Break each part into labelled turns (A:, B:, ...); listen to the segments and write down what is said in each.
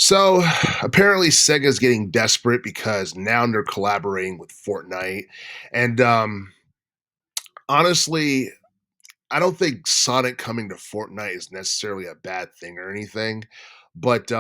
A: So apparently Sega's getting desperate because now they're collaborating with Fortnite. And honestly, I don't think Sonic coming to Fortnite is necessarily a bad thing or anything. But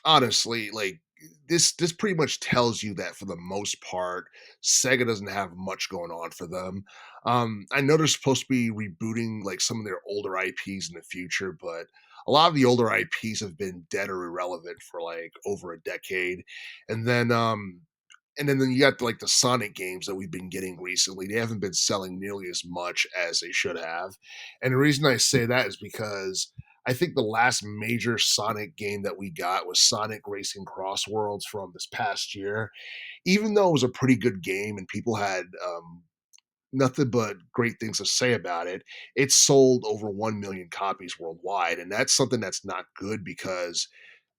A: honestly, like this pretty much tells you that for the most part, Sega doesn't have much going on for them. I know they're supposed to be rebooting like some of their older IPs in the future, but a lot of the older IPs have been dead or irrelevant for like over a decade. And then then you got like the Sonic games that we've been getting recently. They haven't been selling nearly as much as they should have. And the reason I say that is because I think the last major Sonic game that we got was Sonic Racing Cross Worlds from this past year. Even though it was a pretty good game and people had nothing but great things to say about it, it sold over 1 million copies worldwide. And that's something that's not good because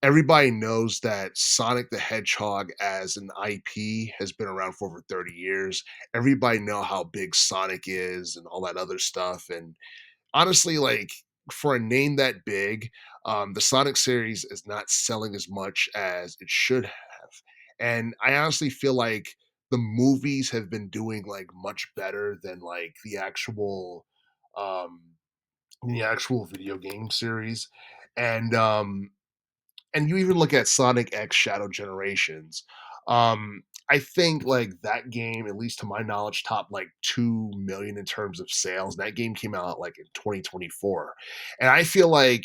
A: everybody knows that Sonic the Hedgehog as an IP has been around for over 30 years. Everybody know how big Sonic is and all that other stuff. And honestly, like for a name that big, the Sonic series is not selling as much as it should have. And I honestly feel like the movies have been doing like much better than like um the actual video game series. And and you even look at Sonic X Shadow Generations. I think like that game, at least to my knowledge, topped like 2 million in terms of sales. That game came out like in 2024. And I feel like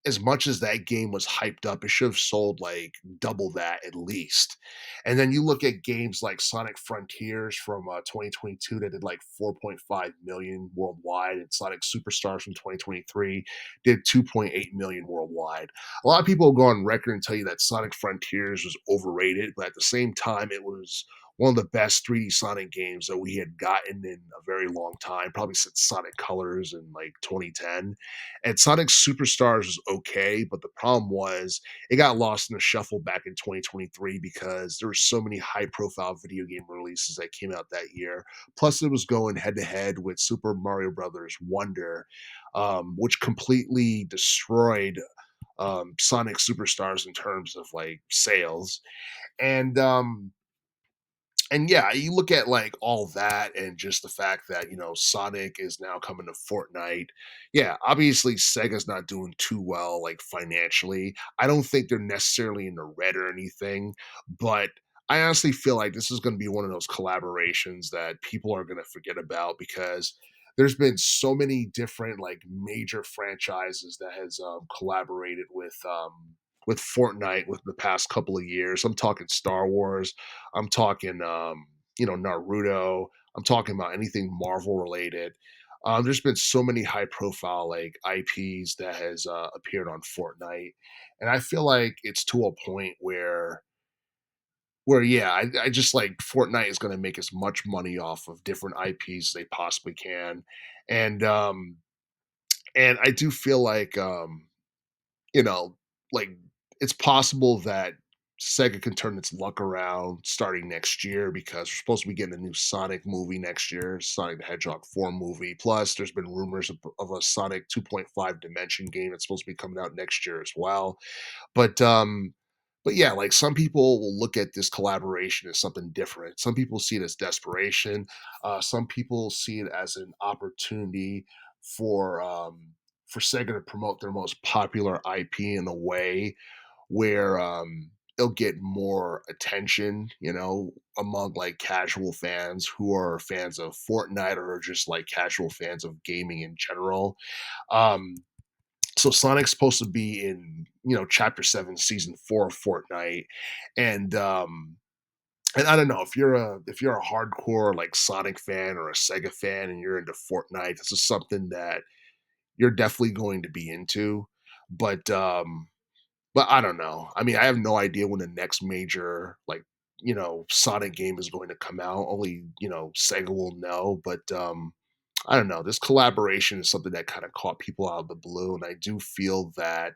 A: as much as that game was hyped up, it should have sold like double that at least. And then you look at games like Sonic Frontiers from 2022 that did like 4.5 million worldwide, and Sonic Superstars from 2023 did 2.8 million worldwide. A lot of people go on record and tell you that Sonic Frontiers was overrated, but at the same time, it was one of the best 3D Sonic games that we had gotten in a very long time, probably since Sonic Colors in like 2010. And Sonic Superstars was okay, but the problem was it got lost in the shuffle back in 2023 because there were so many high profile video game releases that came out that year. Plus, it was going head to head with Super Mario Brothers Wonder, which completely destroyed Sonic Superstars in terms of like sales. And yeah, you look at like all that and just the fact that, Sonic is now coming to Fortnite. Yeah, obviously Sega's not doing too well like financially. I don't think they're necessarily in the red or anything, but I honestly feel like this is going to be one of those collaborations that people are going to forget about because there's been so many different like major franchises that has collaborated with Fortnite with the past couple of years. I'm talking Star Wars, I'm talking, Naruto. I'm talking about anything Marvel related. There's been so many high profile like IPs that has appeared on Fortnite, and I feel like it's to a point where yeah, I just like Fortnite is going to make as much money off of different IPs as they possibly can, and I do feel like you know, like it's possible that Sega can turn its luck around starting next year because we're supposed to be getting a new Sonic movie next year, Sonic the Hedgehog 4 movie. Plus, there's been rumors of a Sonic 2.5 Dimension game that's supposed to be coming out next year as well. But yeah, like some people will look at this collaboration as something different. Some people see it as desperation. Some people see it as an opportunity for um, for Sega to promote their most popular IP in a way where it'll get more attention, among like casual fans who are fans of Fortnite or just like casual fans of gaming in general. Um, so Sonic's supposed to be in, chapter 7, season 4 of Fortnite. And and I don't know if you're a hardcore like Sonic fan or a Sega fan and you're into Fortnite, this is something that you're definitely going to be into. But I don't know. I mean, I have no idea when the next major like, Sonic game is going to come out. Only, Sega will know. But I don't know. This collaboration is something that kind of caught people out of the blue, and I do feel that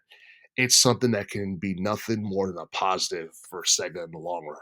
A: it's something that can be nothing more than a positive for Sega in the long run.